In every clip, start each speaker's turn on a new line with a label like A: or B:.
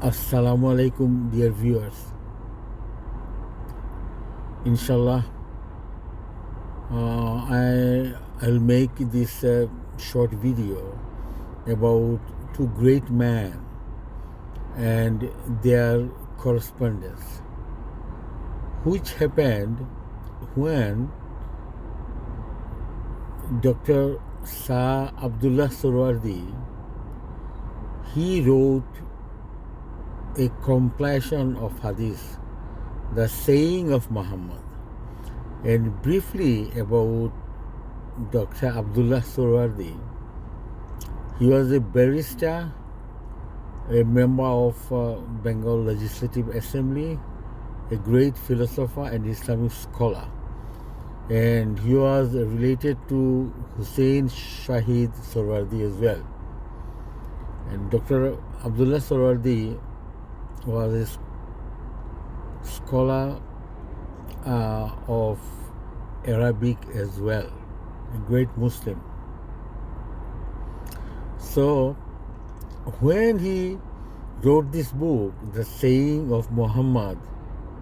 A: Assalamu alaikum, dear viewers. Inshallah, I'll make this short video about two great men and their correspondence, which happened when Dr. Shah Abdullah Surwardi he wrote a compilation of hadith, the saying of Muhammad. And briefly about Dr. Abdullah Surwardi, he was a barrister, a member of Bengal Legislative Assembly, a great philosopher and Islamic scholar. And he was related to Hussein Shahid Surwardi as well. And Dr. Abdullah Surwardi was a scholar of Arabic as well, a great Muslim. So when he wrote this book, the saying of Muhammad,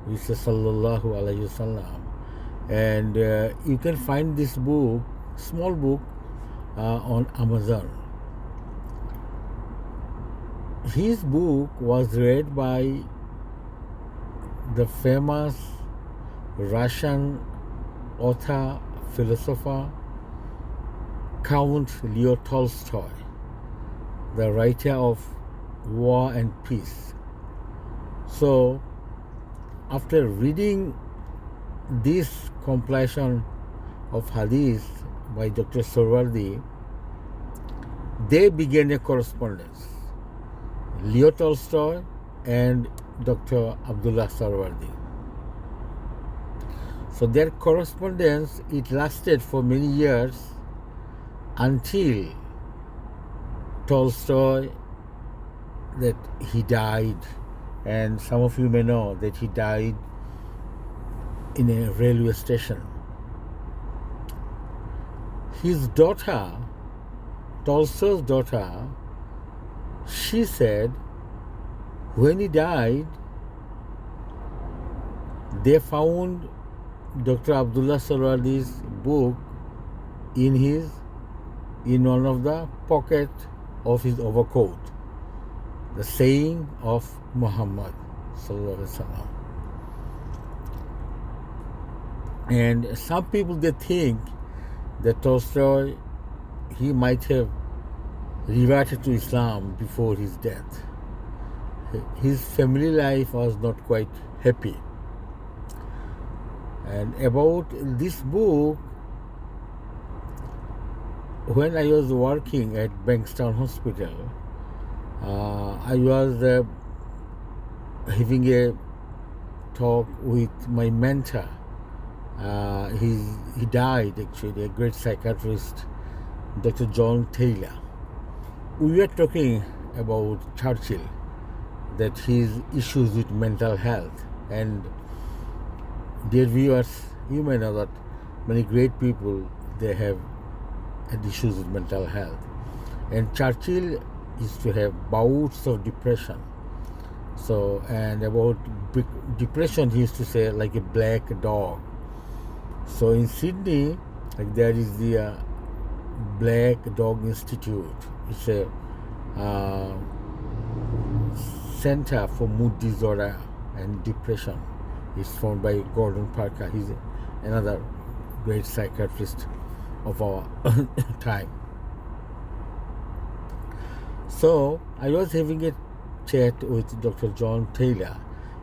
A: which is Sallallahu Alaihi Wasallam, and you can find this book, small book, on Amazon. His book was read by the famous Russian author, philosopher, Count Leo Tolstoy, the writer of War and Peace. So, after reading this compilation of hadith by Dr. Surwardi, they began a correspondence. Leo Tolstoy and Dr. Abdullah Surwardi. So their correspondence, it lasted for many years until Tolstoy, that he died, and some of you may know that he died in a railway station. His daughter, Tolstoy's daughter, she said when he died, they found Dr. Abdullah Surwardi's book in one of the pocket of his overcoat, the saying of Muhammad Sallallahu Alaihi Wasallam. And some people, they think that Tolstoy, he might have reverted to Islam before his death. His family life was not quite happy. And about this book, when I was working at Bankstown Hospital, I was having a talk with my mentor. He died actually, a great psychiatrist, Dr. John Taylor. We were talking about Churchill, that his issues with mental health. And dear viewers, you may know that many great people, they have had issues with mental health. And Churchill used to have bouts of depression. So, and about depression, he used to say like a black dog. So in Sydney, like there is the Black Dog Institute. It's a center for mood disorder and depression. It's founded by Gordon Parker. He's another great psychiatrist of our time. So I was having a chat with Dr. John Taylor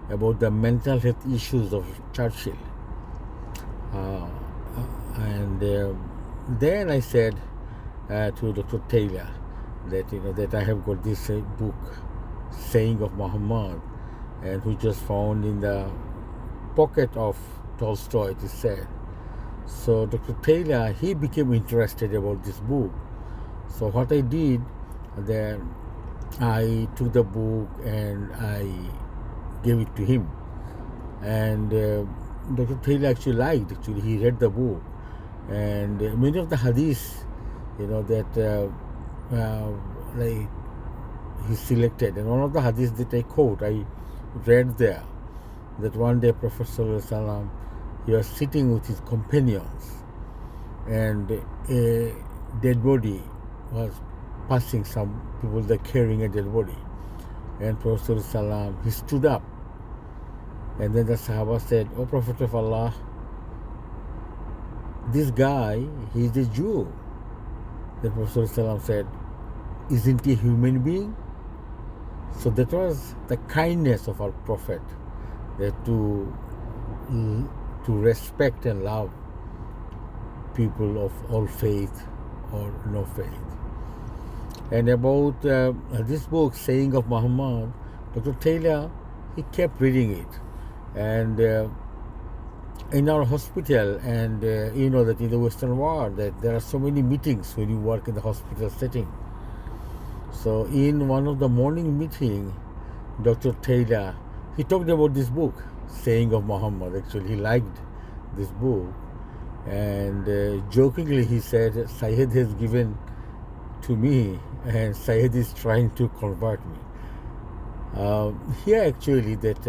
A: about the mental health issues of Churchill. Then I said to Dr. Taylor that I have got this book, saying of Muhammad, and which was found in the pocket of Tolstoy, it is said. So Dr. Taylor, he became interested about this book. So what I did, then I took the book and I gave it to him. And Dr. Taylor actually liked, he read the book. And many of the hadiths, that like he selected. And one of the hadiths that I quote, I read there that one day Prophet ﷺ, he was sitting with his companions, and a dead body was passing. Some people they're carrying a dead body, and Prophet ﷺ, he stood up, and then the Sahaba said, "O Prophet of Allah, this guy, he's a Jew." The Prophet ﷺ said, "Isn't he a human being?" So that was the kindness of our Prophet, that to respect and love people of all faith or no faith. And about this book, Saying of Muhammad, Dr. Taylor, he kept reading it. And in our hospital, and you know that in the Western world, that there are so many meetings when you work in the hospital setting. So in one of the morning meeting, Dr. Taylor, he talked about this book, Saying of Muhammad. Actually, he liked this book, and jokingly he said, Syed has given to me, and Syed is trying to convert me. Here actually that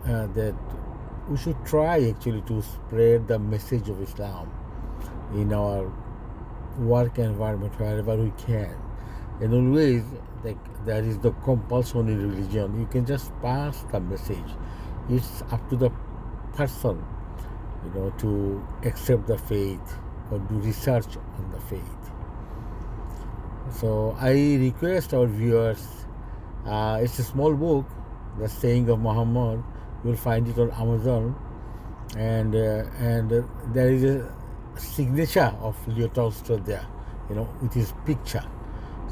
A: that we should try actually to spread the message of Islam in our work environment wherever we can. And always, like, there is the compulsion in religion. You can just pass the message. It's up to the person, to accept the faith or do research on the faith. So I request our viewers, it's a small book, The Saying of Muhammad. You will find it on Amazon, and there is a signature of Leo Tolstoy there, with his picture.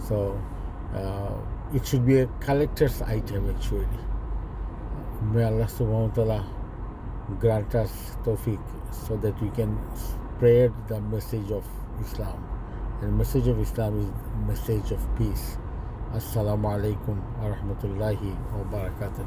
A: So it should be a collector's item actually. May Allah subhanahu wa ta'ala grant us tawfiq so that we can spread the message of Islam. And the message of Islam is the message of peace. Assalamu alaikum wa rahmatullahi wa barakatuh.